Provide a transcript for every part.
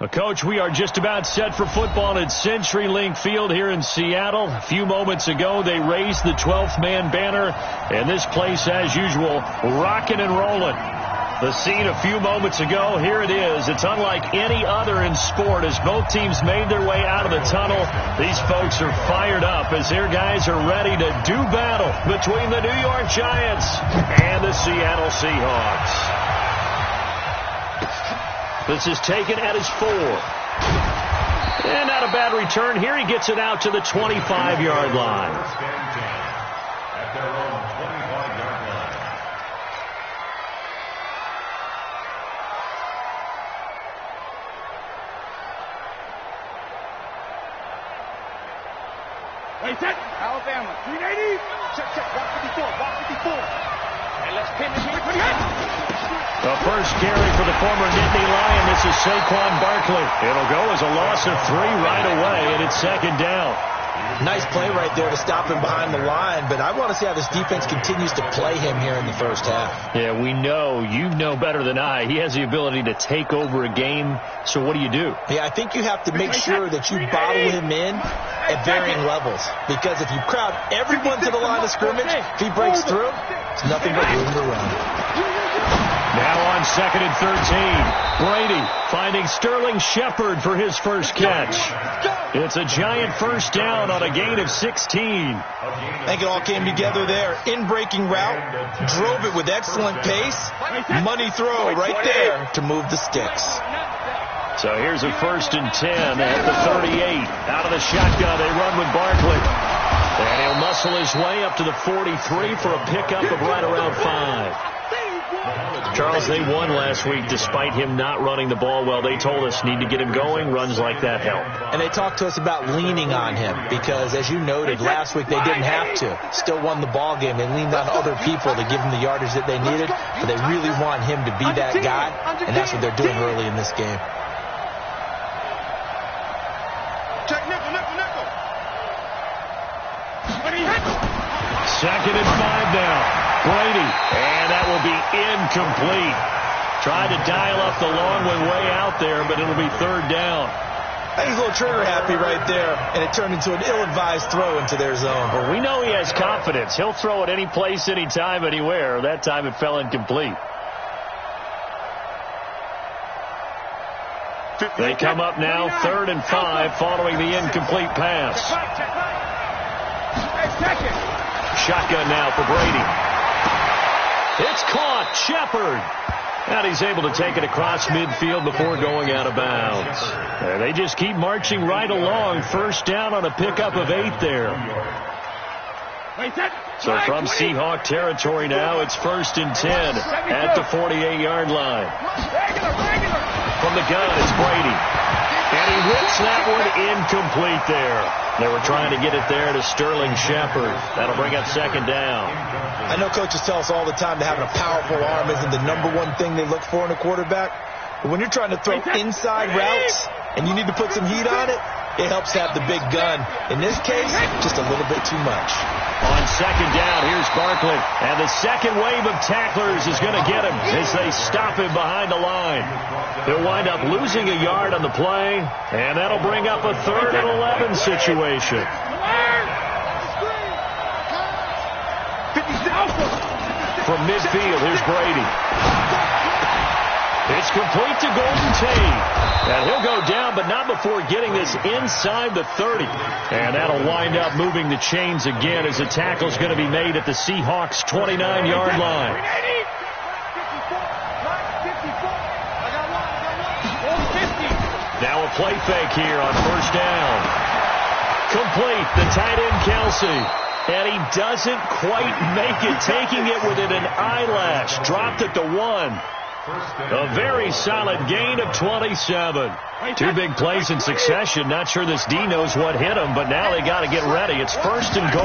Coach, we are just about set for football at CenturyLink Field here in Seattle. A few moments ago, they raised the 12th man banner, and this place, as usual, rocking and rolling. The scene a few moments ago, here it is. It's unlike any other in sport as both teams made their way out of the tunnel. These folks are fired up as their guys are ready to do battle between the New York Giants and the Seattle Seahawks. This is taken at his 4. And not a bad return here. He gets it out to the 25-yard line. At their own 25-yard line. Wait, set. Alabama, 380. Check, 154, 154. And let's pin this here. The first carry for the former Nittany Lion. This is Saquon Barkley. It'll go as a loss of 3 right away, and it's second down. Nice play right there to stop him behind the line, but I want to see how this defense continues to play him here in the first half. Yeah, we know. You know better than I. He has the ability to take over a game, so what do you do? Yeah, I think you have to make sure that you bottle him in at varying levels, because if you crowd everyone to the line of scrimmage, if he breaks through, it's nothing but room to run. Now on 2nd and 13, Brady finding Sterling Shepard for his first catch. It's a Giant first down on a gain of 16. I think it all came together there. In-breaking route, drove it with excellent pace. Money throw right there to move the sticks. So here's a 1st and 10 at the 38. Out of the shotgun, they run with Barkley. And he'll muscle his way up to the 43 for a pickup of right around 5. Charles, they won last week despite him not running the ball well. They told us need to get him going. Runs like that help. And they talked to us about leaning on him because, as you noted, last week they didn't have to. Still won the ball game. They leaned on other people to give them the yardage that they needed, but they really want him to be that guy, and that's what they're doing early in this game. Check nickel. 2nd and 5 now. Brady, and that will be incomplete. Tried to dial up the long one way out there, but it'll be 3rd down. I think he's a little trigger happy right there, and it turned into an ill-advised throw into their zone. Well, we know he has confidence. He'll throw it any place, anytime, anywhere. That time it fell incomplete. They come up now, 3rd and 5, following the incomplete pass. Shotgun now for Brady. It's caught. Shepard. And he's able to take it across midfield before going out of bounds. And they just keep marching right along. First down on a pickup of 8 there. So from Seahawk territory now, it's 1st and 10 at the 48-yard line. From the gun, it's Brady. And he whips that one incomplete there. They were trying to get it there to Sterling Shepard. That'll bring up 2nd down. I know coaches tell us all the time that having a powerful arm isn't the #1 thing they look for in a quarterback. But when you're trying to throw inside routes and you need to put some heat on it, it helps to have the big gun. In this case, just a little bit too much. On 2nd down, here's Barkley. And the second wave of tacklers is going to get him as they stop him behind the line. He'll wind up losing a yard on the play, and that'll bring up a 3rd and 11 situation. From midfield, here's Brady. It's complete to Golden Tate. And he'll go down, but not before getting this inside the 30. And that'll wind up moving the chains again as the tackle's going to be made at the Seahawks' 29-yard line. Now a play fake here on 1st down. Complete, the tight end Kelsey. And he doesn't quite make it, taking it within an eyelash. Dropped it to 1. A very solid gain of 27. 2 big plays in succession. Not sure this D knows what hit him, but now they got to get ready. It's 1st and goal.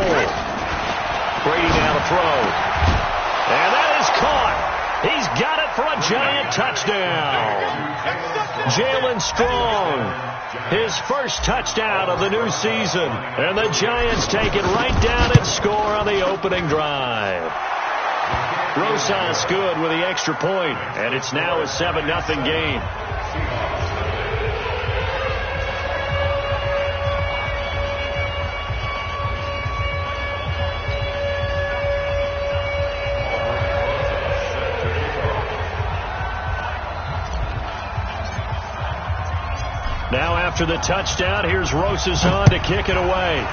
Brady now to throw. And that is caught. He's got it for a Giant touchdown. Jalen Strong. His first touchdown of the new season. And the Giants take it right down and score on the opening drive. Rosas good with the extra point, and it's now a 7-0 game. after the touchdown. Here's Rosas on to kick it away.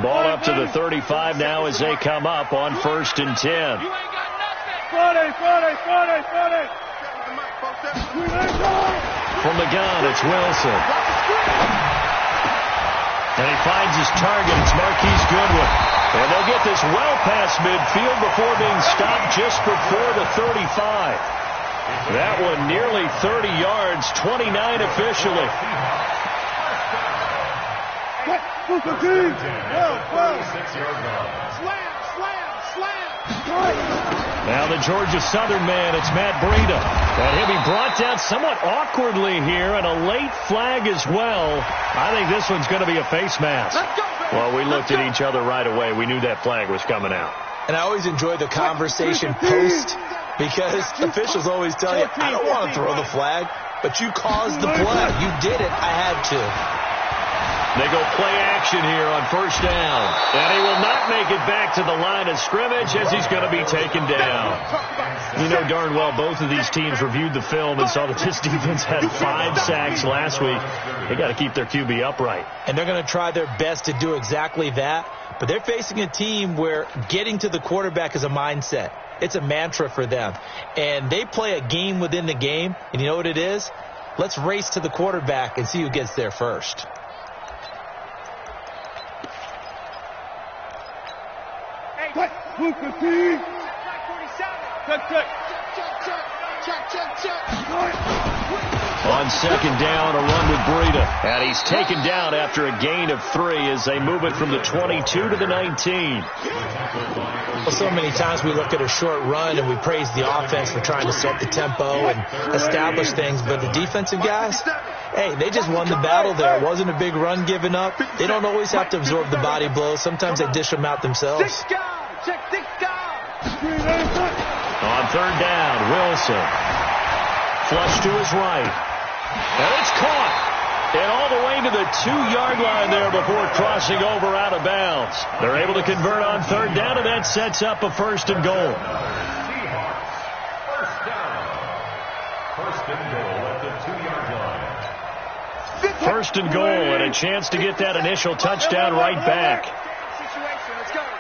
Ball up to the 35 now as they come up on 1st and 10. From the gun, it's Wilson. And he finds his target. It's Marquise Goodwin. And they'll get this well past midfield before being stopped just before the 35. That one nearly 30 yards, 29 officially. Now the Georgia Southern man, it's Matt Breida. And he'll be brought down somewhat awkwardly here, and a late flag as well. I think this one's going to be a face mask. Well, we looked at each other right away. We knew that flag was coming out. And I always enjoy the conversation post, because officials always tell you, I don't want to throw the flag, but you caused the play. You did it. I had to. They go play action here on 1st down. And he will not make it back to the line of scrimmage as he's going to be taken down. You know darn well both of these teams reviewed the film and saw that this defense had 5 sacks last week. They got to keep their QB upright. And they're going to try their best to do exactly that. But they're facing a team where getting to the quarterback is a mindset. It's a mantra for them. And they play a game within the game. And you know what it is? Let's race to the quarterback and see who gets there first. On 2nd down, a run with Breida. And he's taken down after a gain of 3 as they move it from the 22 to the 19. Well, so many times we look at a short run and we praise the offense for trying to set the tempo and establish things. But the defensive guys, hey, they just won the battle there. It wasn't a big run given up. They don't always have to absorb the body blows. Sometimes they dish them out themselves. On 3rd down, Wilson. Flush to his right. And it's caught. And all the way to the 2-yard line there before crossing over out of bounds. They're able to convert on 3rd down, and that sets up a 1st and goal. First and goal, and a chance to get that initial touchdown right back.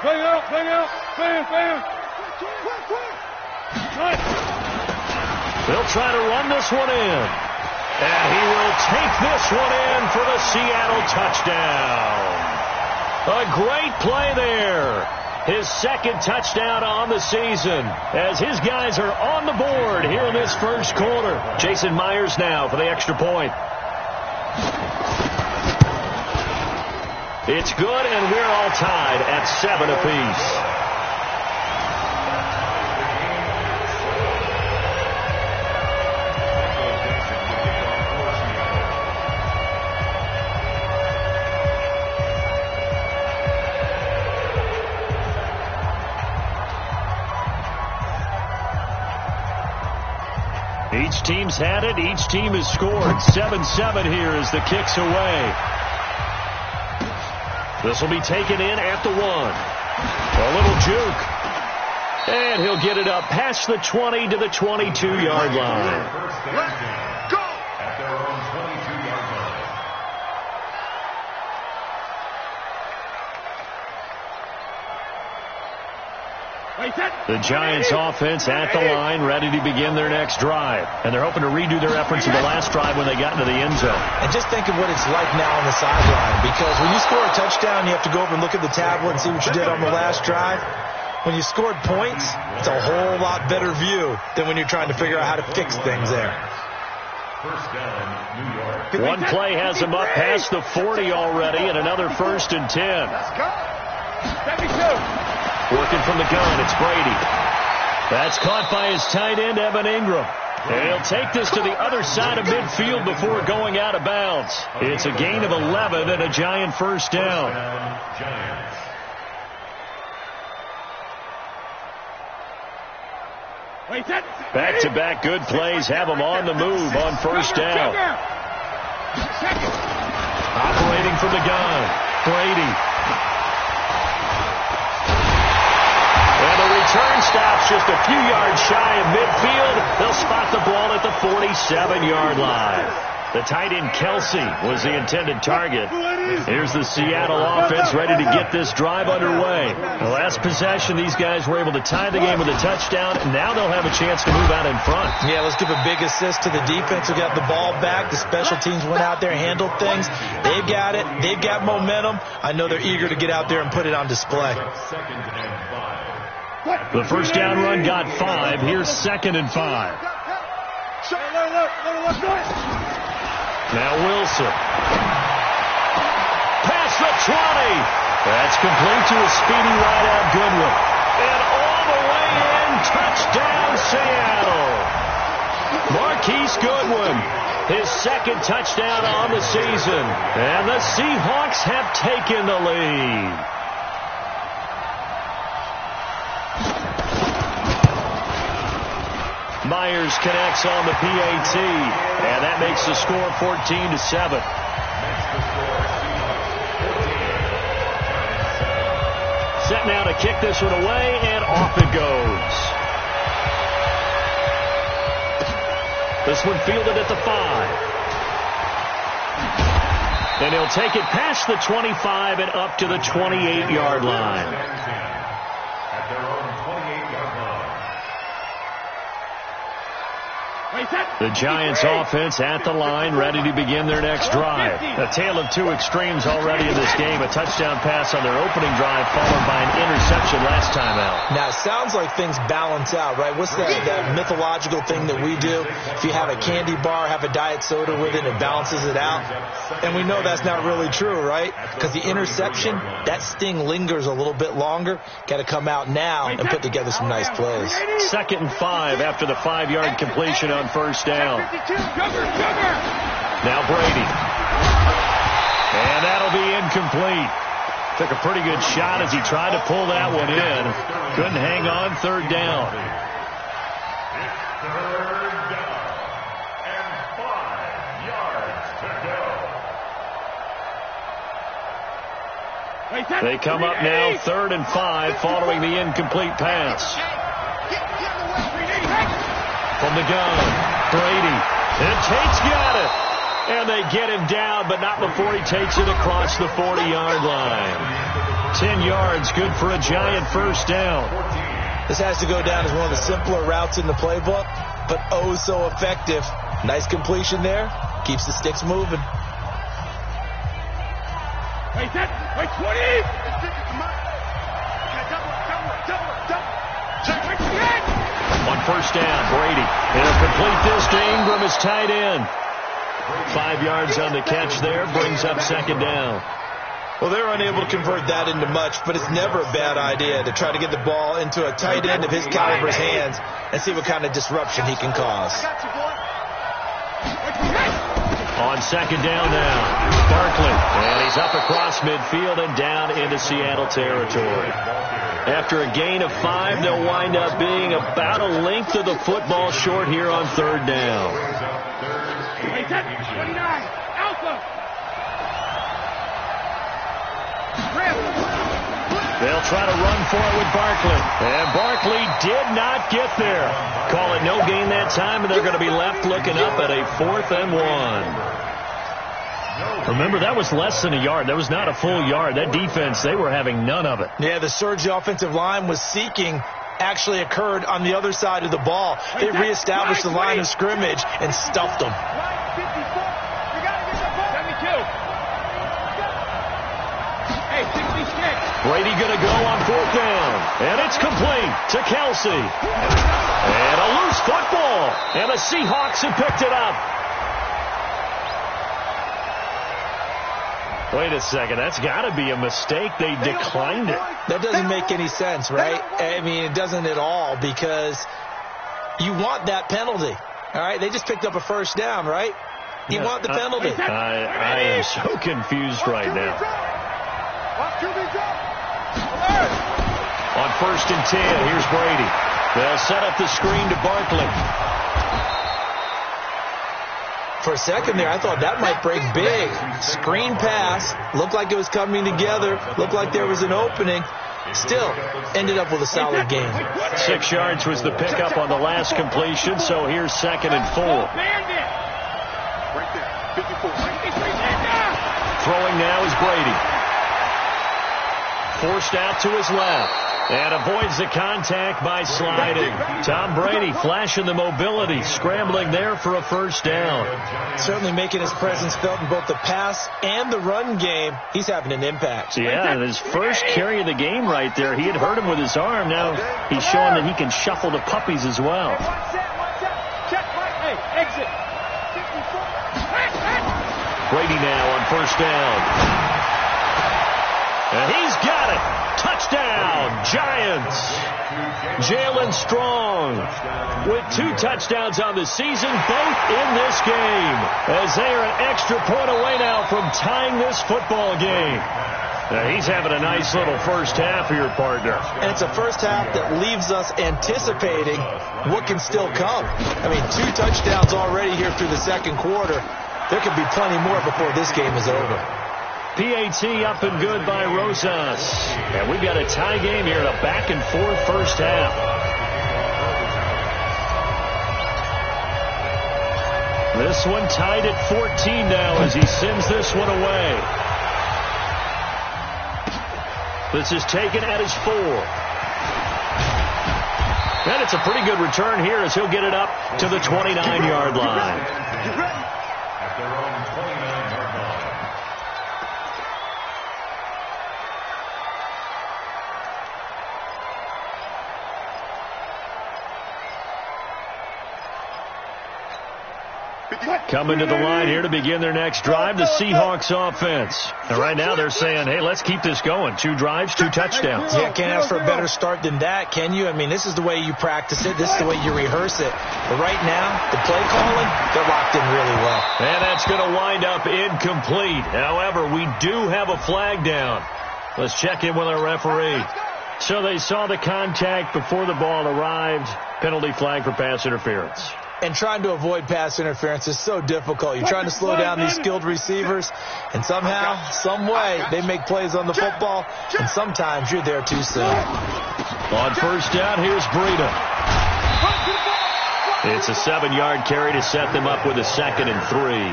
Bang out, bang out, bang, bang. They'll try to run this one in. And he will take this one in for the Seattle touchdown. A great play there. His 2nd touchdown on the season as his guys are on the board here in this 1st quarter. Jason Myers now for the extra point. It's good, and we're all tied at 7 apiece. Each team's had it. Each team has scored. 7-7 here as the kick's away. This will be taken in at the 1. A little juke. And he'll get it up past the 20 to the 22-yard line. Let's go! At their own 22-yard line. The Giants offense at the line, ready to begin their next drive. And they're hoping to redo their efforts in the last drive when they got into the end zone. And just think of what it's like now on the sideline, because when you score a touchdown, you have to go over and look at the tablet and see what you did on the last drive. When you scored points, it's a whole lot better view than when you're trying to figure out how to fix things there. First down, New York. One play has them up past the 40 already, and another 1st and 10. Let's go! 72. Working from the gun, it's Brady. That's caught by his tight end, Evan Ingram. And he'll take this to the other side of midfield before going out of bounds. It's a gain of 11 and a Giant 1st down. Giants. Back-to-back good plays have them on the move on first down. Operating from the gun, Brady. And the return stops just a few yards shy of midfield. They'll spot the ball at the 47-yard line. The tight end Kelsey was the intended target. Here's the Seattle offense ready to get this drive underway. The last possession, these guys were able to tie the game with a touchdown, and now they'll have a chance to move out in front. Yeah, let's give a big assist to the defense who got the ball back. The special teams went out there, handled things. They've got it. They've got momentum. I know they're eager to get out there and put it on display. The first down run got 5. Here's 2nd and 5. Now Wilson. Past the 20. That's complete to a speedy wideout Goodwin. And all the way in, touchdown Seattle. Marquise Goodwin, his 2nd touchdown on the season. And the Seahawks have taken the lead. Myers connects on the PAT, and that makes the score 14-7. Set now to kick this one away, and off it goes. This one fielded at the 5. And he'll take it past the 25 and up to the 28-yard line. At their own 28-yard line. The Giants offense at the line, ready to begin their next drive. A tale of two extremes already in this game. A touchdown pass on their opening drive, followed by an interception last time out. Now, it sounds like things balance out, right? What's that mythological thing that we do? If you have a candy bar, have a diet soda with it, it balances it out. And we know that's not really true, right? Because the interception, that sting lingers a little bit longer. Got to come out now and put together some nice plays. 2nd and 5 after the 5-yard completion on first down. Now Brady. And that'll be incomplete. Took a pretty good shot as he tried to pull that one in. Couldn't hang on 3rd down. It's 3rd down and 5 yards to go. They come up now 3rd and 5 following the incomplete pass. From the gun, Brady. And Tate's got it. And they get him down, but not before he takes it across the 40-yard line. 10 yards, good for a Giant first down. This has to go down as one of the simpler routes in the playbook, but oh so effective. Nice completion there. Keeps the sticks moving. Wait, 20! On first down, Brady. He'll complete this to Ingram as tight end. 5 yards on the catch there, brings up 2nd down. Well, they're unable to convert that into much, but it's never a bad idea to try to get the ball into a tight end of his caliber's hands and see what kind of disruption he can cause. On 2nd down now, Barkley. And he's up across midfield and down into Seattle territory. After a gain of 5, they'll wind up being about a length of the football short here on 3rd down. 29, Alpha. They'll try to run for it with Barkley. And Barkley did not get there. Call it no gain that time, and they're going to be left looking up at a 4th and 1. Remember, that was less than a yard. That was not a full yard. That defense, they were having none of it. Yeah, the surge the offensive line was seeking actually occurred on the other side of the ball. They reestablished the line of scrimmage and stuffed them. Brady going to go on 4th down. And it's complete to Kelsey. And a loose football. And the Seahawks have picked it up. Wait a second. That's got to be a mistake. They declined it. That doesn't make any sense, right? I mean, it doesn't at all, because you want that penalty. All right? They just picked up a first down, right? You want the penalty. I am so confused right now. On 1st and 10, here's Brady. They'll set up the screen to Barkley. For a second there, I thought that might break big. Screen pass. Looked like it was coming together. Looked like there was an opening. Still, ended up with a solid game. 6 yards was the pickup on the last completion, so here's 2nd and 4. Throwing now is Brady. Forced out to his left. And avoids the contact by sliding. Tom Brady flashing the mobility, scrambling there for a first down. Certainly making his presence felt in both the pass and the run game. He's having an impact. Yeah, and his first carry of the game right there, he had hurt him with his arm. Now he's showing that he can shuffle the puppies as well. Brady now on first down. And he's got it. Touchdown, Giants. Jalen Strong with 2 touchdowns on the season, both in this game, as they are an extra point away now from tying this football game. He's having a nice little first half here, partner. And it's a first half that leaves us anticipating what can still come. I mean, 2 touchdowns already here through the second quarter. There could be plenty more before this game is over. PAT up and good by Rosas. And we've got a tie game here in a back-and-forth first half. This one tied at 14 now as he sends this one away. This is taken at his 4. And it's a pretty good return here as he'll get it up to the 29-yard line. At their own 29-yard line. Coming to the line here to begin their next drive, the Seahawks offense. And right now they're saying, hey, let's keep this going. 2 drives, 2 touchdowns. Yeah, can't ask for a better start than that, can you? I mean, this is the way you practice it. This is the way you rehearse it. But right now, the play calling, they're locked in really well. And that's going to wind up incomplete. However, we do have a flag down. Let's check in with our referee. So they saw the contact before the ball arrived. Penalty flag for pass interference. And trying to avoid pass interference is so difficult. You're trying to slow down these skilled receivers, and somehow, some way, they make plays on the football, and sometimes you're there too soon. On first down, here's Breida. It's a 7-yard carry to set them up with a 2nd and 3.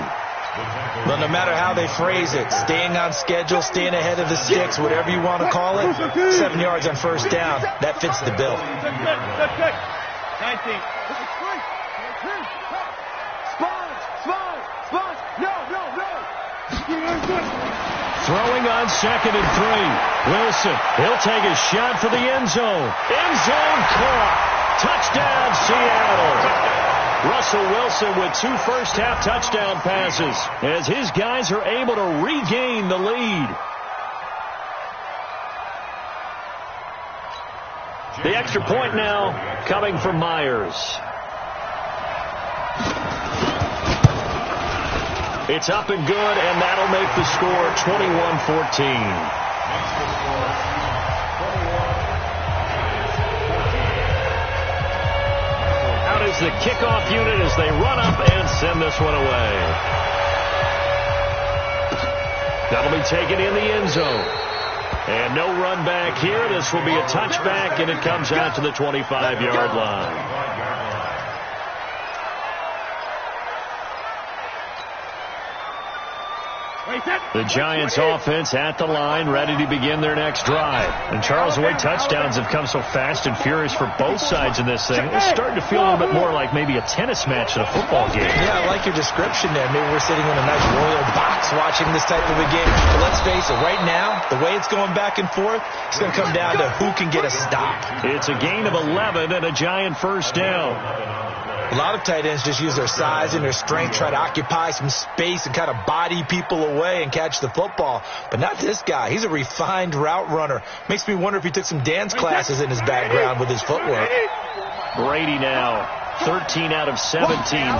But no matter how they phrase it, staying on schedule, staying ahead of the sticks, whatever you want to call it, 7 yards on first down, that fits the bill. 19. Throwing on 2nd and 3. Wilson, he'll take a shot for the end zone. End zone caught. Touchdown, Seattle. Russell Wilson with 2 first-half touchdown passes as his guys are able to regain the lead. The extra point now coming from Myers. It's up and good, and that'll make the score 21-14. Out is the kickoff unit as they run up and send this one away. That'll be taken in the end zone. And no run back here. This will be a touchback, and it comes out to the 25-yard line. The Giants offense at the line, ready to begin their next drive. And Charles, the way touchdowns have come so fast and furious for both sides in this thing, it's starting to feel a little bit more like maybe a tennis match than a football game. Yeah, I like your description there. Maybe we're sitting in a nice royal box watching this type of a game. But let's face it, right now, the way it's going back and forth, it's going to come down to who can get a stop. It's a gain of 11 and a Giant first down. A lot of tight ends just use their size and their strength, try to occupy some space and kind of body people away and catch the football. But not this guy. He's a refined route runner. Makes me wonder if he took some dance classes in his background with his footwork. Brady now 13 out of 17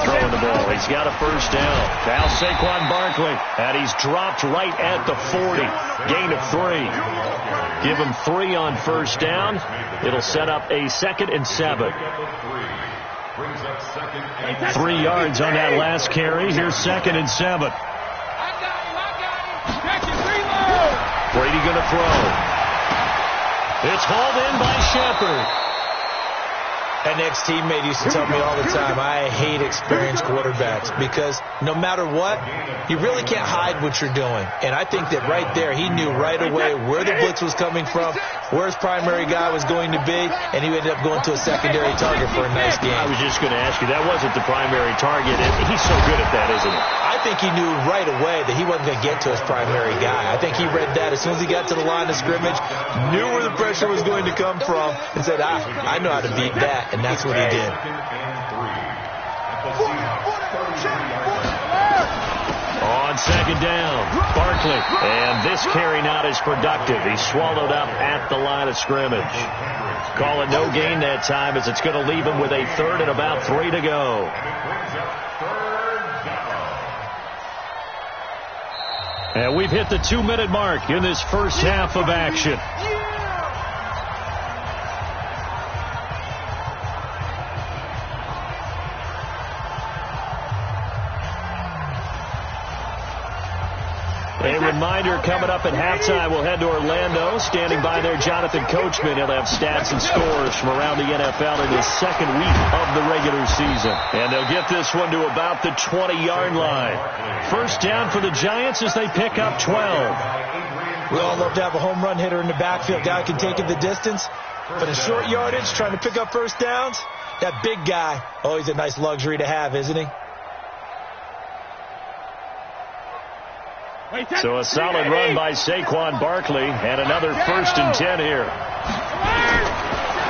throwing the ball. He's got a first down. Now Saquon Barkley, and he's dropped right at the 40. Gain of 3. Give him 3 on first down. It'll set up a 2nd and 7. 3 yards on that last carry. Here's 2nd and 7. Brady going to throw. It's hauled in by Shepard. An ex-teammate used to tell me all the time, I hate experienced quarterbacks because no matter what, you really can't hide what you're doing. And I think that right there, he knew right away where the blitz was coming from, where his primary guy was going to be, and he ended up going to a secondary target for a nice game. I was just going to ask you, that wasn't the primary target. He's so good at that, isn't he? I think he knew right away that he wasn't going to get to his primary guy. I think he read that as soon as he got to the line of scrimmage, knew where the pressure was going to come from, and said, I know how to beat that. And that's what he did. On 2nd down, Barkley. And this carry not as productive. He's swallowed up at the line of scrimmage. Call it no gain that time as it's going to leave him with a 3rd and about 3 to go. And we've hit the 2-minute mark in this first half of action. A reminder coming up at halftime, we'll head to Orlando. Standing by there, Jonathan Coachman. He'll have stats and scores from around the NFL in his 2nd week of the regular season. And they'll get this one to about the 20-yard line. First down for the Giants as they pick up 12. We all love to have a home run hitter in the backfield. Guy can take it the distance. But in short yardage, trying to pick up first downs, that big guy, always a nice luxury to have, isn't he? So a solid run by Saquon Barkley, and another 1st and 10 here.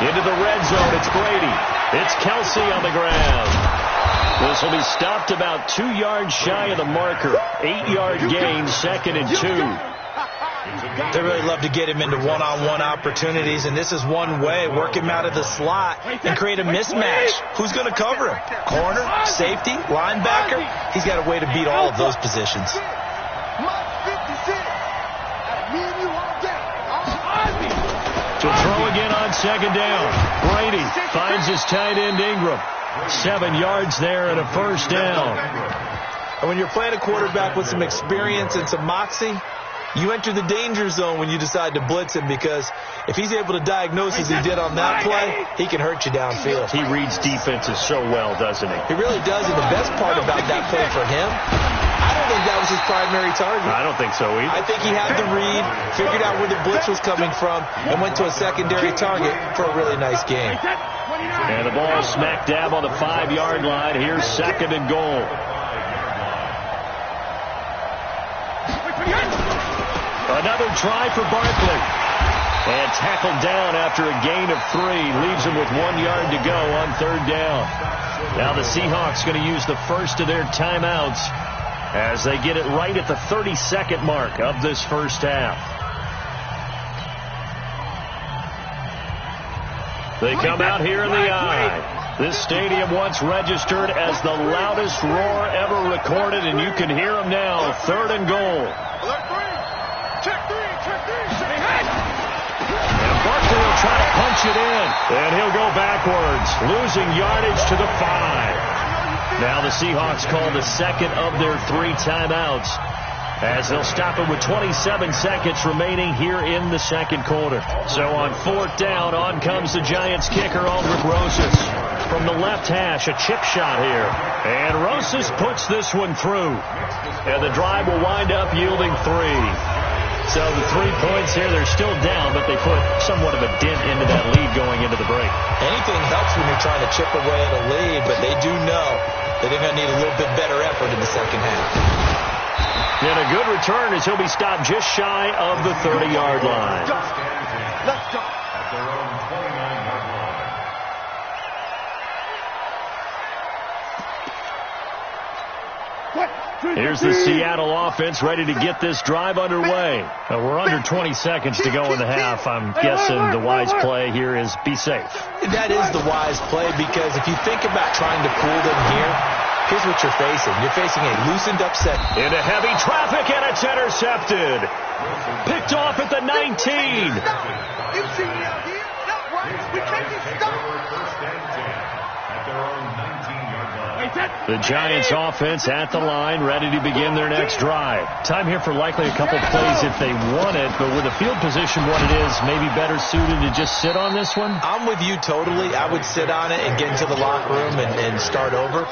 Into the red zone, it's Brady. It's Kelsey on the ground. This will be stopped about 2 yards shy of the marker. 8-yard gain, 2nd and 2. They really love to get him into one-on-one opportunities, and this is one way. Work him out of the slot and create a mismatch. Who's going to cover him? Corner, safety, linebacker? He's got a way to beat all of those positions. To throw again on 2nd down. Brady finds his tight end Ingram. 7 yards there and a first down. And when you're playing a quarterback with some experience and some moxie, you enter the danger zone when you decide to blitz him, because if he's able to diagnose as he did on that play, he can hurt you downfield. He reads defenses so well, doesn't he? He really does, and the best part about that play for him, I don't think that was his primary target. I don't think so either. I think he had the read, figured out where the blitz was coming from, and went to a secondary target for a really nice game. And the ball smack dab on the 5-yard line. Here's 2nd and goal. Another try for Barkley. And tackled down after a gain of 3. Leaves him with 1 yard to go on 3rd down. Now the Seahawks going to use the first of their timeouts as they get it right at the 30-second mark of this first half. They come out here in the eye. This stadium once registered as the loudest roar ever recorded, and you can hear them now. 3rd and goal. And Barkley will try to punch it in, and he'll go backwards, losing yardage to the 5. Now the Seahawks call the 2nd of their 3 timeouts as they'll stop it with 27 seconds remaining here in the 2nd quarter. So on 4th down, on comes the Giants kicker, Aldrick Rosas. From the left hash, a chip shot here. And Rosas puts this one through. And the drive will wind up yielding 3. So the 3 points here, they're still down, but they put somewhat of a dent into that lead going into the break. Anything helps when you're trying to chip away at a lead, but they do know that they're going to need a little bit better effort in the second half. And a good return as he'll be stopped just shy of the 30-yard line. Let's go. At their own 29-yard line. What? Here's the Seattle offense ready to get this drive underway. We're under 20 seconds to go in the half. I'm guessing the wise play here is be safe. That is the wise play, because if you think about trying to pull them here, here's what you're facing. You're facing a loosened up set. Into heavy traffic, and it's intercepted. Picked off at the 19. You see me out here? Not right. We can't get stopped. First and 10 at their own 19-yard line. The Giants offense at the line, ready to begin their next drive. Time here for likely a couple plays if they want it, but with the field position what it is, maybe better suited to just sit on this one? I'm with you totally. I would sit on it and get into the locker room and start over.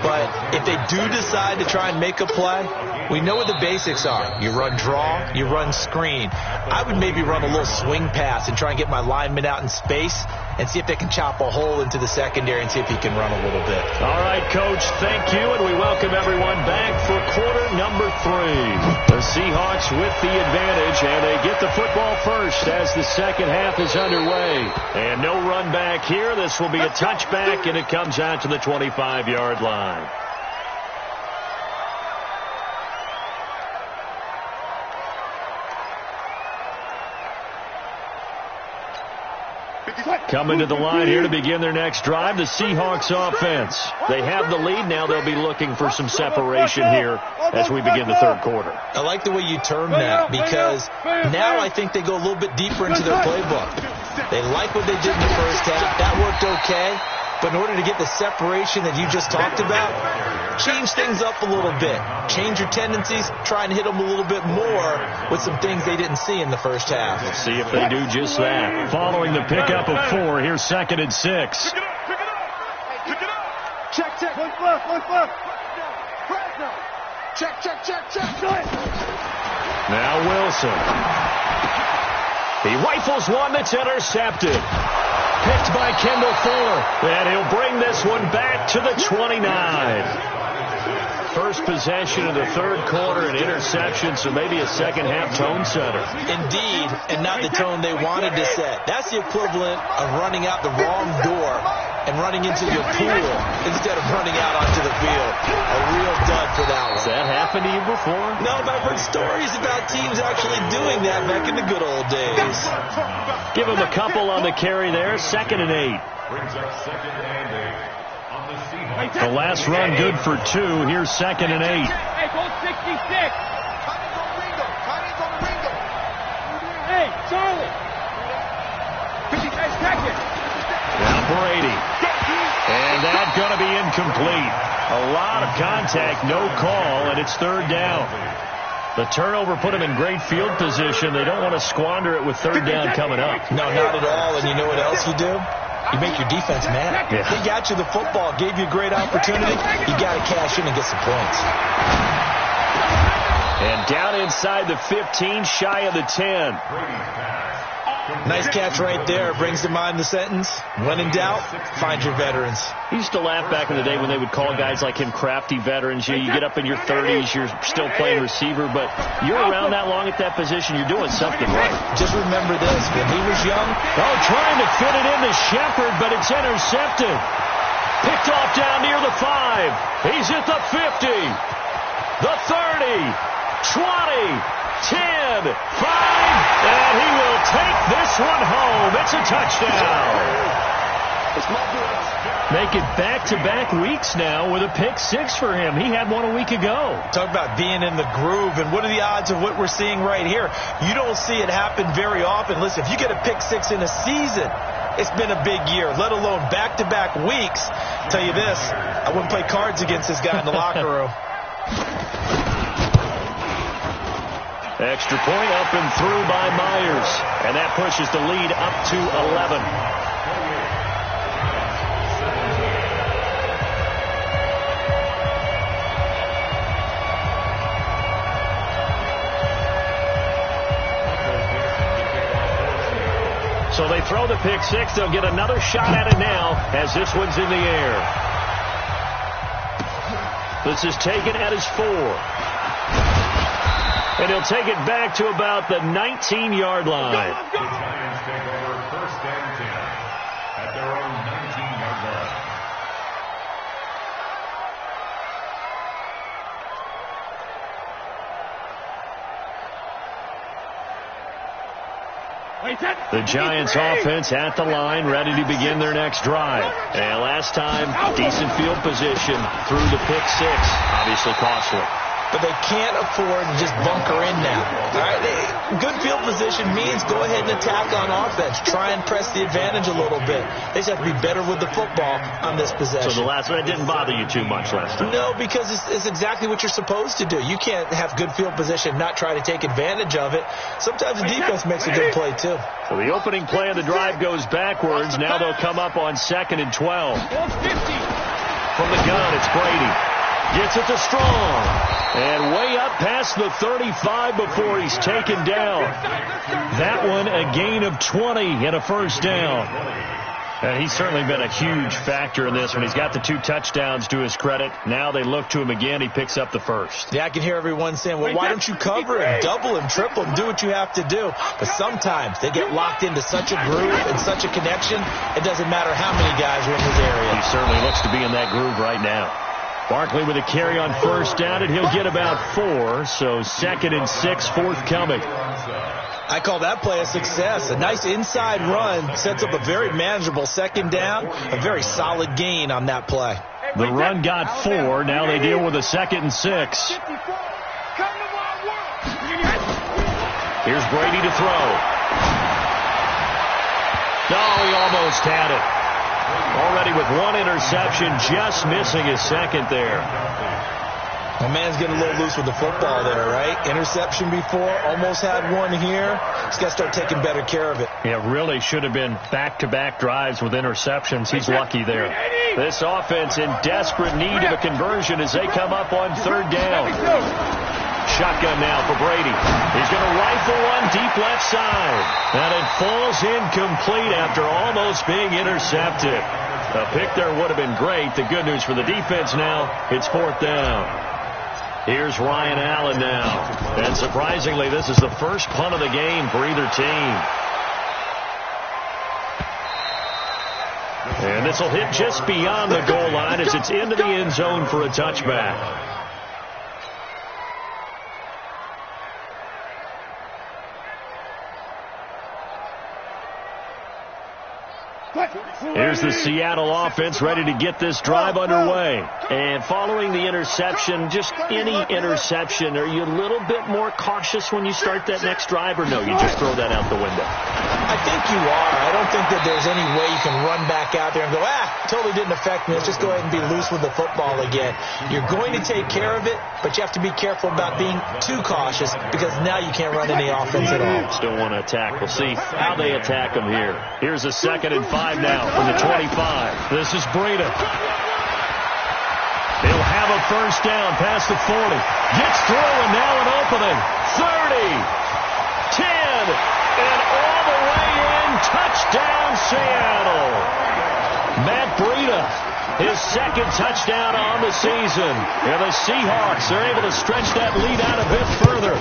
But if they do decide to try and make a play, we know what the basics are. You run draw, you run screen. I would maybe run a little swing pass and try and get my lineman out in space and see if they can chop a hole into the secondary and see if he can run a little bit. All right, Coach, thank you, and we welcome everyone back for quarter number 3. The Seahawks with the advantage, and they get the football first as the second half is underway. And no run back here. This will be a touchback, and it comes out to the 25-yard line. Coming to the line here to begin their next drive, the Seahawks offense. They have the lead. Now they'll be looking for some separation here as we begin the third quarter. I like the way you term that, because now I think they go a little bit deeper into their playbook. They like what they did in the first half. That worked okay. But in order to get the separation that you just talked about, change things up a little bit. Change your tendencies. Try and hit them a little bit more with some things they didn't see in the first half. Let's see if they do just that. Following the pickup of 4, here's 2nd and 6. Pick it up. Check. One left. Check. Now Wilson. He rifles one that's intercepted. Picked by Kendall Fuller. And he'll bring this one back to the 29. First possession of the third quarter, an interception, so maybe a second-half tone setter. Indeed, and not the tone they wanted to set. That's the equivalent of running out the wrong door and running into your pool instead of running out onto the field. A real dud for that one. Has that happened to you before? No, but I've heard stories about teams actually doing that back in the good old days. Give him a couple on the carry there. 2nd and 8. Brings up 2nd and 8 on the Seahawks. The last run good for 2. Here's 2nd and 8. Hey, go 66. Hey, Charlie. 58 seconds. Now Brady. And that's going to be incomplete. A lot of contact, no call, and it's 3rd down. The turnover put them in great field position. They don't want to squander it with 3rd down coming up. No, not at all. And you know what else you do? You make your defense mad. Yeah. They got you the football, gave you a great opportunity. You got to cash in and get some points. And down inside the 15, shy of the 10. Nice catch right there. Brings to mind the sentence, when in doubt, find your veterans. He used to laugh back in the day when they would call guys like him crafty veterans. You get up in your 30s, you're still playing receiver, but you're around that long at that position, you're doing something right. Just remember this, when he was young, trying to fit it into Shepard, but it's intercepted. Picked off down near the 5. He's at the 50, the 30, 20, 10, 5, and he will take this one home. It's a touchdown. Make it back-to-back weeks now with a pick 6 for him. He had one a week ago. Talk about being in the groove, and what are the odds of what we're seeing right here? You don't see it happen very often. Listen, if you get a pick 6 in a season, it's been a big year, let alone back-to-back weeks. I'll tell you this, I wouldn't play cards against this guy in the locker room. Extra point up and through by Myers. And that pushes the lead up to 11. So they throw the pick 6. They'll get another shot at it now as this one's in the air. This is taken at his 4. And he'll take it back to about the 19-yard line. The Giants take over 1st and 10 at their own 19-yard line. The Giants offense at the line, ready to begin their next drive. And last time, decent field position through the pick six. Obviously costly. But they can't afford to just bunker in now. All right? Good field position means go ahead and attack on offense. Try and press the advantage a little bit. They just have to be better with the football on this possession. So the last one, it didn't bother you too much last time? No, because it's exactly what you're supposed to do. You can't have good field position, not try to take advantage of it. Sometimes the defense makes a good play, too. So the opening play of the drive goes backwards. Now they'll come up on 2nd and 12. From the gun, it's Brady. Gets it to Strong. And way up past the 35 before he's taken down. That one a gain of 20 and a first down. And he's certainly been a huge factor in this one. He's got the 2 touchdowns to his credit. Now they look to him again. He picks up the first. Yeah, I can hear everyone saying, well, why don't you cover him, double him, triple him, do what you have to do. But sometimes they get locked into such a groove and such a connection, it doesn't matter how many guys are in his area. He certainly looks to be in that groove right now. Barkley with a carry on first down, and he'll get about 4. So 2nd and 6 forthcoming. I call that play a success. A nice inside run sets up a very manageable 2nd down. A very solid gain on that play. The run got 4. Now they deal with a 2nd and 6. Here's Brady to throw. No, he almost had it. Already with 1 interception, just missing his 2nd there. My man's getting a little loose with the football there, right? Interception before, almost had 1 here. He's got to start taking better care of it. Yeah, really should have been back-to-back drives with interceptions. He's lucky there. This offense in desperate need of a conversion as they come up on 3rd down. Shotgun now for Brady. He's going to rifle one deep left side. And it falls incomplete after almost being intercepted. A pick there would have been great. The good news for the defense now, it's 4th down. Here's Ryan Allen now. And surprisingly, this is the first punt of the game for either team. And this will hit just beyond the goal line as it's into the end zone for a touchback. Here's the Seattle offense ready to get this drive underway. And following the interception, just any interception, are you a little bit more cautious when you start that next drive, or no, you just throw that out the window? I think you are. I don't think that there's any way you can run back out there and go, totally didn't affect me. Let's just go ahead and be loose with the football again. You're going to take care of it, but you have to be careful about being too cautious because now you can't run any offense at all. Still want to attack. We'll see how they attack them here. Here's a 2nd and 5 now from the 25. This is Breida. He'll have a first down past the 40. Gets through and now an opening. 30, 10, and all the way in. Touchdown, Seattle. Matt Breida, his 2nd touchdown on the season. And the Seahawks are able to stretch that lead out a bit further.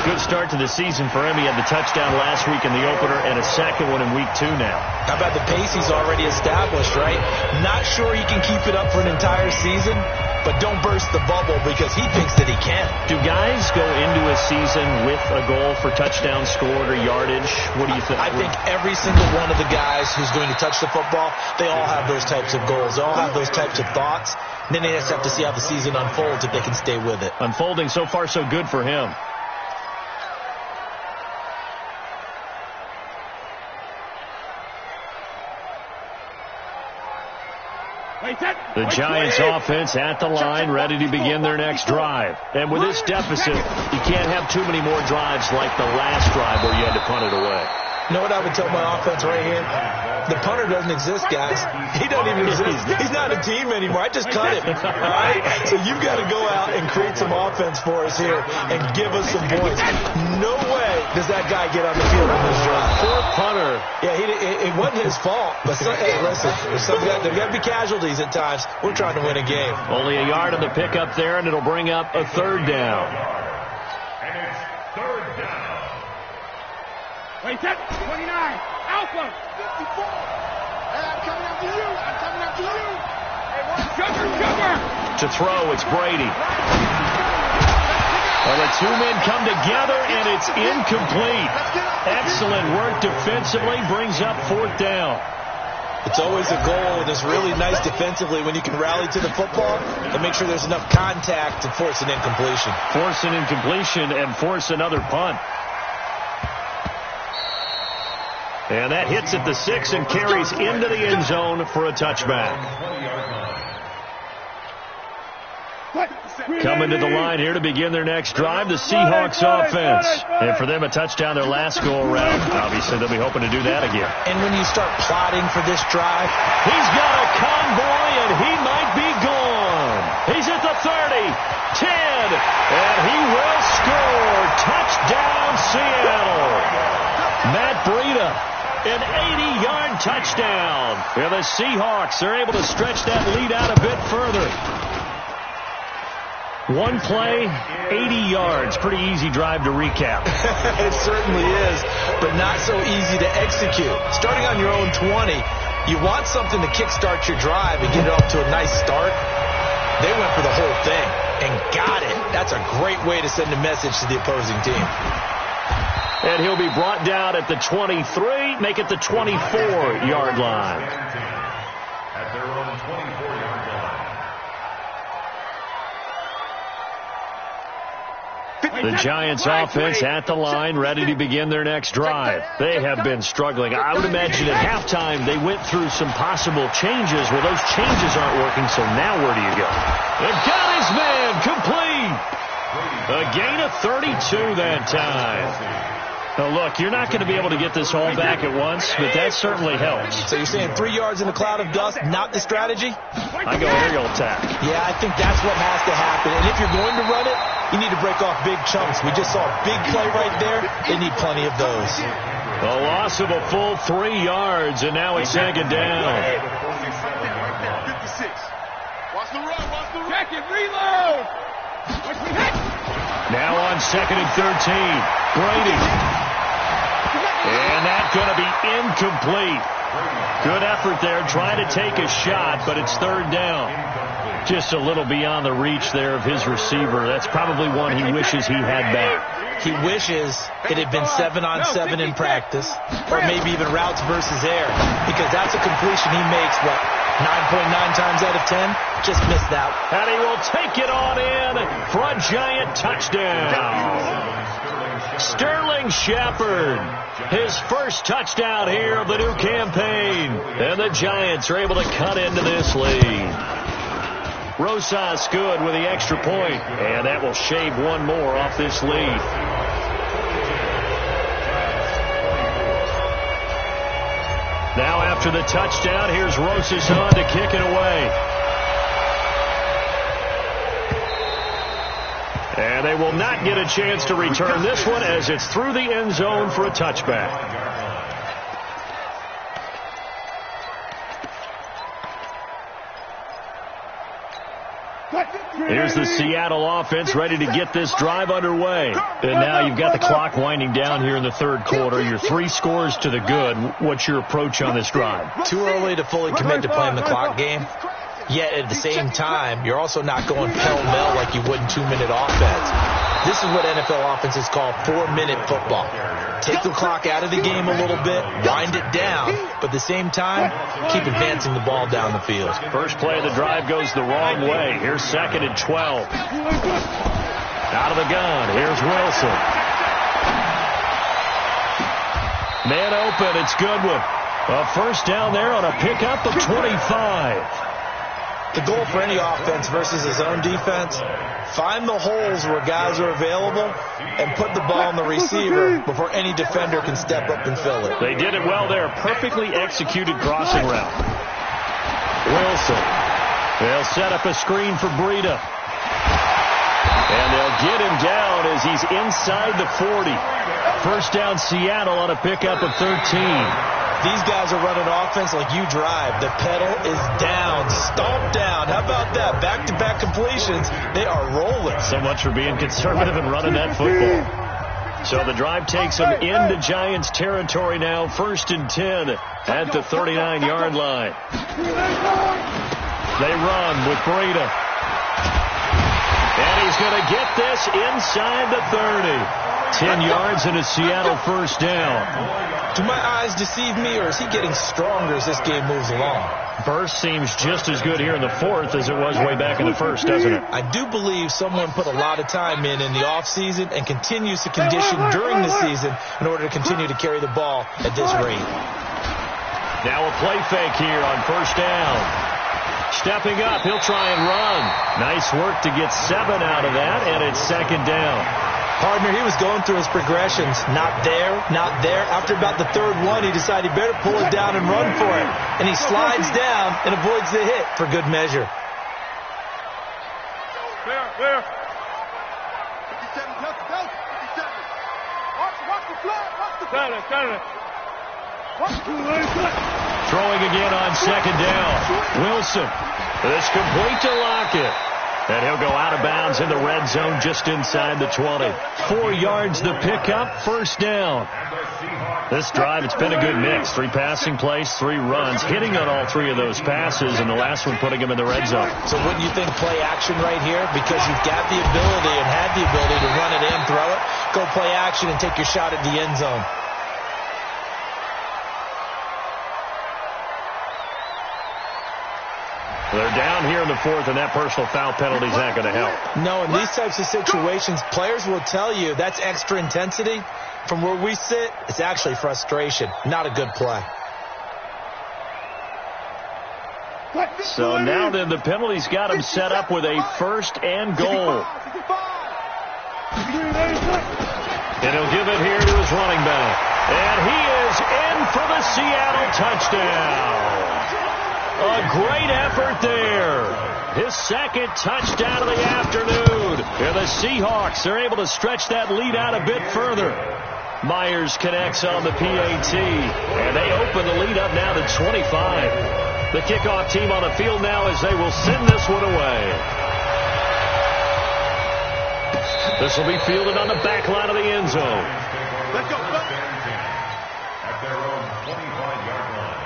Good start to the season for him. He had the touchdown last week in the opener and a 2nd one in week 2 now. How about the pace he's already established, right? Not sure he can keep it up for an entire season, but don't burst the bubble because he thinks that he can. Do guys go into a season with a goal for touchdown scored or yardage? What do you think? I think every single one of the guys who's going to touch the football, they all have those types of goals. They all have those types of thoughts. And then they just have to see how the season unfolds if they can stay with it. Unfolding so far so good for him. The Giants offense at the line, ready to begin their next drive. And with this deficit, you can't have too many more drives like the last drive where you had to punt it away. You know what I would tell my offense right here? The punter doesn't exist, guys. He doesn't even exist. He's not a team anymore. I just cut him. All right? So you've got to go out and create some offense for us here and give us some points. No way does that guy get on the field on this drive. Poor punter. Yeah, it wasn't his fault. But hey, listen, there got to be casualties at times. We're trying to win a game. Only a yard on the pickup there, and it'll bring up a 3rd down. And it's 3rd down. Wait, 29. Alpha. 54. Hey, I'm coming after you. I'm coming after you. Sugar. To throw, it's Brady. Well, the 2 men come together, and it's incomplete. Excellent work defensively, brings up 4th down. It's always a goal, and it's really nice defensively when you can rally to the football and make sure there's enough contact to force an incompletion. Force an incompletion and force another punt. And that hits at the 6 and carries into the end zone for a touchback. Coming to the line here to begin their next drive, the Seahawks offense. And for them, a touchdown their last go-around. Obviously, they'll be hoping to do that again. And when you start plotting for this drive, he's got a convoy, and he might be gone. He's at the 30, 10, and he will score. Touchdown, Seattle. Matt Breida, an 80-yard touchdown. And the Seahawks are able to stretch that lead out a bit further. One play, 80 yards. Pretty easy drive to recap. It certainly is, but not so easy to execute. Starting on your own 20, you want something to kickstart your drive and get it off to a nice start. They went for the whole thing and got it. That's a great way to send a message to the opposing team. And he'll be brought down at the 23, make it the 24-yard line. At their own 24-yard line. The Giants offense at the line, ready to begin their next drive. They have been struggling. I would imagine at halftime they went through some possible changes. Well, those changes aren't working, so now where do you go? They've got his man complete. A gain of 32 that time. Now, look, you're not going to be able to get this all back at once, but that certainly helps. So you're saying 3 yards in a cloud of dust, not the strategy? I go aerial attack. Yeah, I think that's what has to happen. And if you're going to run it, you need to break off big chunks. We just saw a big play right there. They need plenty of those. A loss of a full 3 yards, and now it's second down. 56. Watch the run, watch the run. Reload. Now on 2nd and 13, Brady. And that's going to be incomplete. Good effort there, trying to take a shot, but it's 3rd down. Just a little beyond the reach there of his receiver. That's probably one he wishes he had back. He wishes it had been 7-on-7 in practice, or maybe even routes versus air, because that's a completion he makes, 9.9 times out of 10? Just missed that. And he will take it on in for a Giant touchdown. Sterling Shepard, his first touchdown here of the new campaign. And the Giants are able to cut into this lead. Rosas good with the extra point, and that will shave one more off this lead. Now after the touchdown, here's Rosas on to kick it away. And they will not get a chance to return this one as it's through the end zone for a touchback. Here's the Seattle offense ready to get this drive underway. And now you've got the clock winding down here in the 3rd quarter. You're 3 scores to the good. What's your approach on this drive? Too early to fully commit to playing the clock game. Yet at the same time, you're also not going pell-mell like you would in 2-minute offense. This is what NFL offenses call 4-minute football. Take the clock out of the game a little bit, wind it down, but at the same time, keep advancing the ball down the field. First play of the drive goes the wrong way. Here's 2nd and 12. Out of the gun, here's Wilson. Man open, it's Goodwin. A first down there on a pickup of 25. The goal for any offense versus his own defense, find the holes where guys are available and put the ball on the receiver before any defender can step up and fill it. They did it well there. Perfectly executed crossing route. Wilson. They'll set up a screen for Breida. And they'll get him down as he's inside the 40. First down Seattle on a pickup of 13. These guys are running offense like you drive. The pedal is down, stomped down. How about that? Back-to-back completions. They are rolling. So much for being conservative and running that football. So the drive takes them into Giants territory now. 1st and 10 at the 39-yard line. They run with Breida. And he's going to get this inside the 30. 10 yards and a Seattle first down. Do my eyes deceive me, or is he getting stronger as this game moves along? Burst seems just as good here in the fourth as it was way back in the first, doesn't it? I do believe someone put a lot of time in the offseason and continues to condition during the season in order to continue to carry the ball at this rate. Now a play fake here on first down. Stepping up, he'll try and run. Nice work to get 7 out of that, and it's second down. Partner, he was going through his progressions. Not there, not there. After about the third one, he decided he better pull it down and run for it. And he slides down and avoids the hit for good measure. Clear. 57, 57. Watch the flag. Watch the flag. Throwing again on second down. Wilson. It's complete to Lockett. And he'll go out of bounds in the red zone just inside the 20. 4 yards the pickup, first down. This drive, it's been a good mix. 3 passing plays, 3 runs, hitting on all 3 of those passes, and the last one putting him in the red zone. So wouldn't you think play action right here? Because you've got the ability and had the ability to run it in, throw it, go play action, and take your shot at the end zone. They're down here in the fourth, and that personal foul penalty is not going to help. No, in these types of situations, players will tell you that's extra intensity. From where we sit, it's actually frustration. Not a good play. So now then, the penalty's got him set up with a first and goal. And he'll give it here to his running back. And he is in for the Seattle touchdown. A great effort there. His second touchdown of the afternoon. And the Seahawks are able to stretch that lead out a bit further. Myers connects on the PAT. And they open the lead up now to 25. The kickoff team on the field now as they will send this one away. This will be fielded on the back line of the end zone. Let's go. At their own 25-yard line.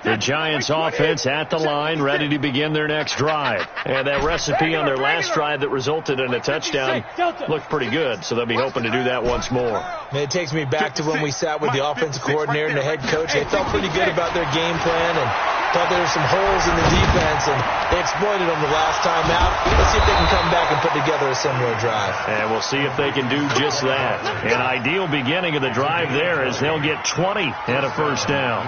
The Giants offense at the line, ready to begin their next drive. And that recipe on their last drive that resulted in a touchdown looked pretty good, so they'll be hoping to do that once more. And it takes me back to when we sat with the offensive coordinator and the head coach. They felt pretty good about their game plan and thought there were some holes in the defense, and they exploited them the last time out. Let's see if they can come back and put together a similar drive. And we'll see if they can do just that. An ideal beginning of the drive there as they'll get 20 and a first down.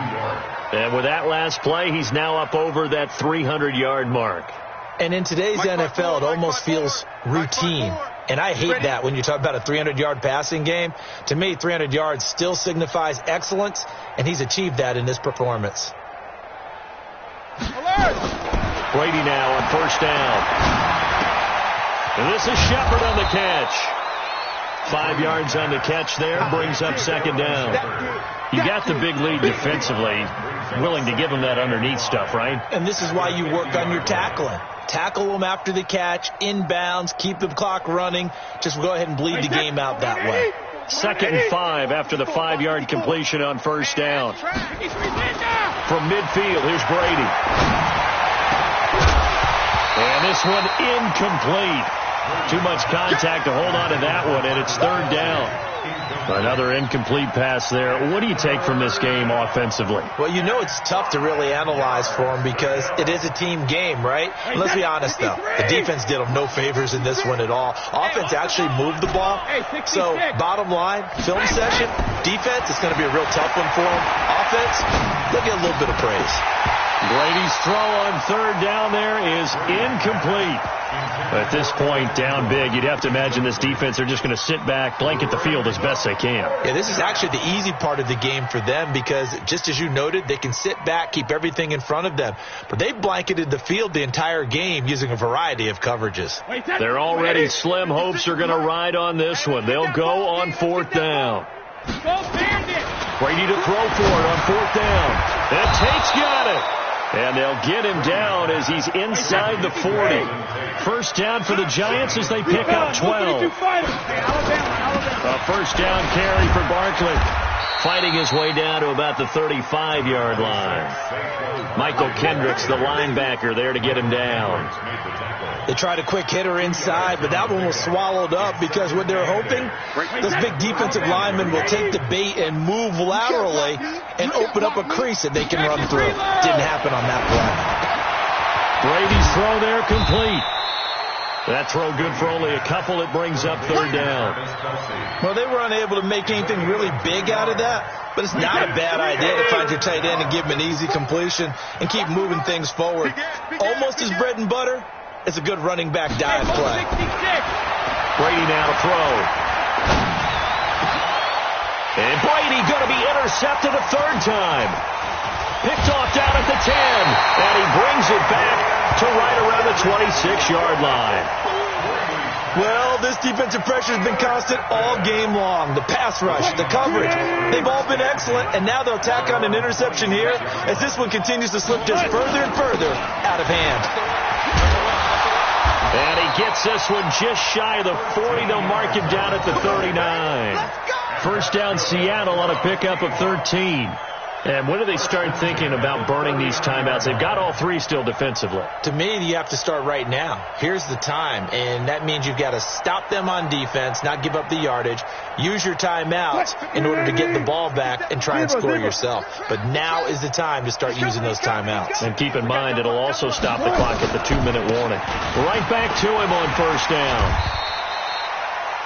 And with that last play, he's now up over that 300-yard mark. And in today's NFL, it almost feels routine. And I hate that when you talk about a 300-yard passing game. To me, 300 yards still signifies excellence, and he's achieved that in this performance. Brady now on first down. And this is Shepard on the catch. 5 yards on the catch there, brings up second down. You got the big lead defensively, willing to give them that underneath stuff, right? And this is why you work on your tackling. Tackle them after the catch, inbounds, keep the clock running. Just go ahead and bleed the game out that way. 2nd and 5 after the 5-yard completion on first down. From midfield, here's Brady. And this one incomplete. Too much contact to hold on to that one, and it's third down. Another incomplete pass there. What do you take from this game offensively? Well, you know it's tough to really analyze for them because it is a team game, right? And let's be honest, though. The defense did them no favors in this one at all. Offense actually moved the ball. So, bottom line, film session, defense, it's going to be a real tough one for them. Offense, they'll get a little bit of praise. Brady's throw on third down there is incomplete. At this point, down big, you'd have to imagine this defense are just going to sit back, blanket the field as best they can. Yeah, this is actually the easy part of the game for them because, just as you noted, they can sit back, keep everything in front of them. But they blanketed the field the entire game using a variety of coverages. They're already slim hopes are going to ride on this one. They'll go on fourth down. Brady to throw for it on fourth down. And Tate's got it. And they'll get him down as he's inside the 40. First down for the Giants as they pick up 12. A first down carry for Barkley. fighting his way down to about the 35-yard line. Michael Kendricks, the linebacker, there to get him down. They tried a quick hitter inside, but that one was swallowed up because what they're hoping, this big defensive lineman will take the bait and move laterally and open up a crease that they can run through. Didn't happen on that play. Brady's throw there complete. That throw good for only a couple. It brings up third down. Well, they were unable to make anything really big out of that, but it's not a bad idea to find your tight end and give him an easy completion and keep moving things forward. Almost his bread and butter. It's a good running back dive play. Brady now to throw. And Brady going to be intercepted a third time. Picked off down at the 10. And he brings it back to right around the 26-yard line. Well, this defensive pressure has been constant all game long. The pass rush, the coverage, they've all been excellent, and now they'll tack on an interception here as this one continues to slip just further and further out of hand. And he gets this one just shy of the 40. They'll mark him down at the 39. First down, Seattle on a pickup of 13. And when do they start thinking about burning these timeouts? They've got all three still defensively. To me, you have to start right now. Here's the time, and that means you've got to stop them on defense, not give up the yardage, use your timeouts in order to get the ball back and try and score yourself. But now is the time to start using those timeouts. And keep in mind, it'll also stop the clock at the 2-minute warning. Right back to him on first down.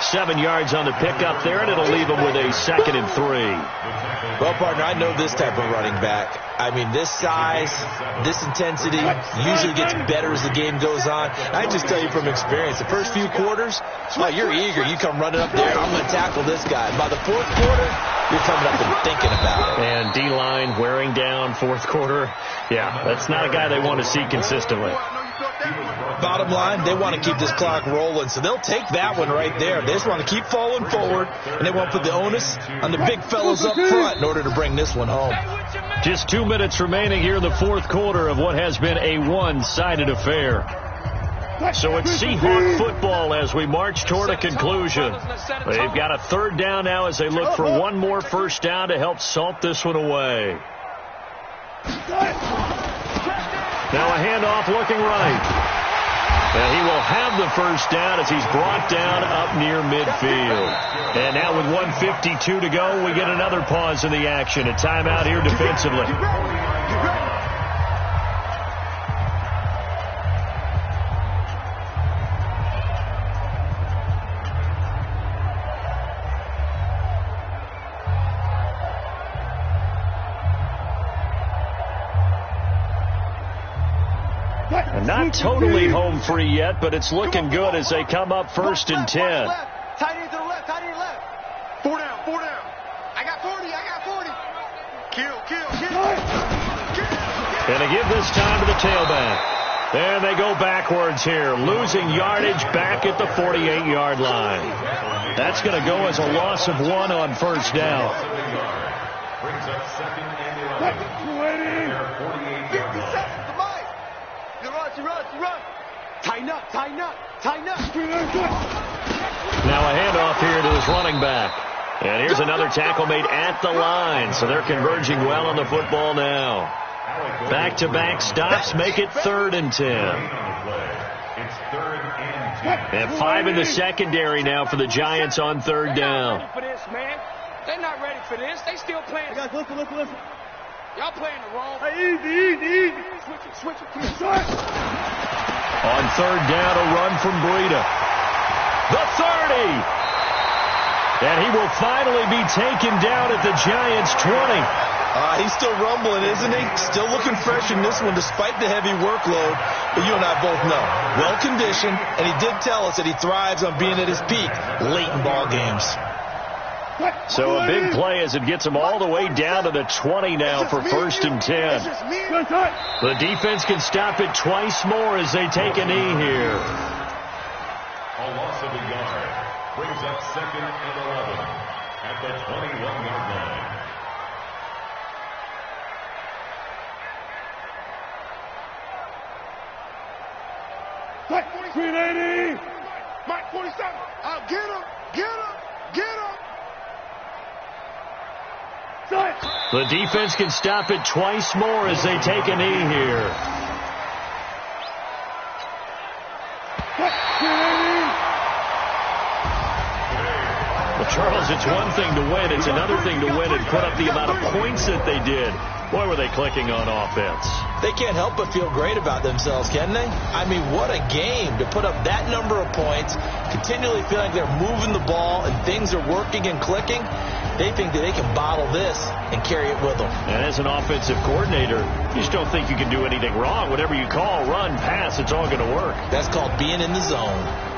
7 yards on the pickup there, and it'll leave him with a 2nd and 3. Well, partner, I know this type of running back. I mean, this size, this intensity usually gets better as the game goes on. I just tell you from experience, the first few quarters, oh, you're eager. You come running up there, I'm going to tackle this guy. By the fourth quarter, you're coming up and thinking about it. And D-line wearing down fourth quarter. Yeah, that's not a guy they want to see consistently. Bottom line, they want to keep this clock rolling, so they'll take that one right there. They just want to keep falling forward, and they want to put the onus on the big fellows up front in order to bring this one home. Just 2 minutes remaining here in the fourth quarter of what has been a one-sided affair. So it's Seahawk football as we march toward a conclusion. They've got a third down now as they look for one more first down to help salt this one away. Now a handoff looking right. And he will have the first down as he's brought down up near midfield. And now with 1:52 to go, we get another pause in the action. A timeout here defensively. Not totally home free yet, but it's looking good as they come up 1st and 10. Tight end to the left, tight end left. 4 down, 4 down. I got 40, I got 40. Kill. And they give this time to the tailback. And they go backwards here, losing yardage back at the 48-yard line. That's going to go as a loss of 1 on first down. Brings up 2nd and 11. 50 seconds to Mike. You run. Tighten up. Now a handoff here to his running back. And here's another tackle made at the line. So they're converging well on the football now. Back-to-back stops make it 3rd and 10. It's 3rd and 10. And 5 in the secondary now for the Giants on third down. They're not ready for this. They still playing. Listen. Y'all playing the wrong. Easy. Switch it. On third down, a run from Breida. The 30. And he will finally be taken down at the Giants' 20. He's still rumbling, isn't he? Still looking fresh in this one despite the heavy workload. But you and I both know, well-conditioned, and he did tell us that he thrives on being at his peak late in ball games. So a big play as it gets him all the way down to the 20 now for 1st and 10. The defense can stop it twice more as they take a knee here. A loss of a yard brings up 2nd and 11 at the 21-yard line. Mike, 380. Mike, 47. Get him. The defense can stop it twice more as they take a knee here. Well, Charles, it's one thing to win. It's another thing to win and put up the amount of points that they did. Boy, were they clicking on offense. They can't help but feel great about themselves, can they? I mean, what a game to put up that number of points, continually feel like they're moving the ball and things are working and clicking. They think that they can bottle this and carry it with them. And as an offensive coordinator, you just don't think you can do anything wrong. Whatever you call, run, pass, it's all going to work. That's called being in the zone.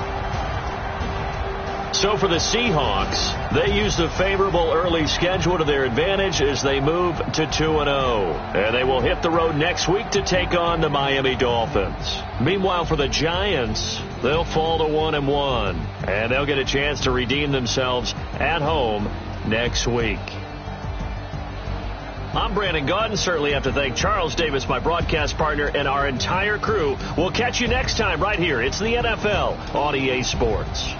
So for the Seahawks, they used a favorable early schedule to their advantage as they move to 2-0. And they will hit the road next week to take on the Miami Dolphins. Meanwhile, for the Giants, they'll fall to 1-1. And they'll get a chance to redeem themselves at home next week. I'm Brandon Gaudin. Certainly have to thank Charles Davis, my broadcast partner, and our entire crew. We'll catch you next time right here. It's the NFL on EA Sports.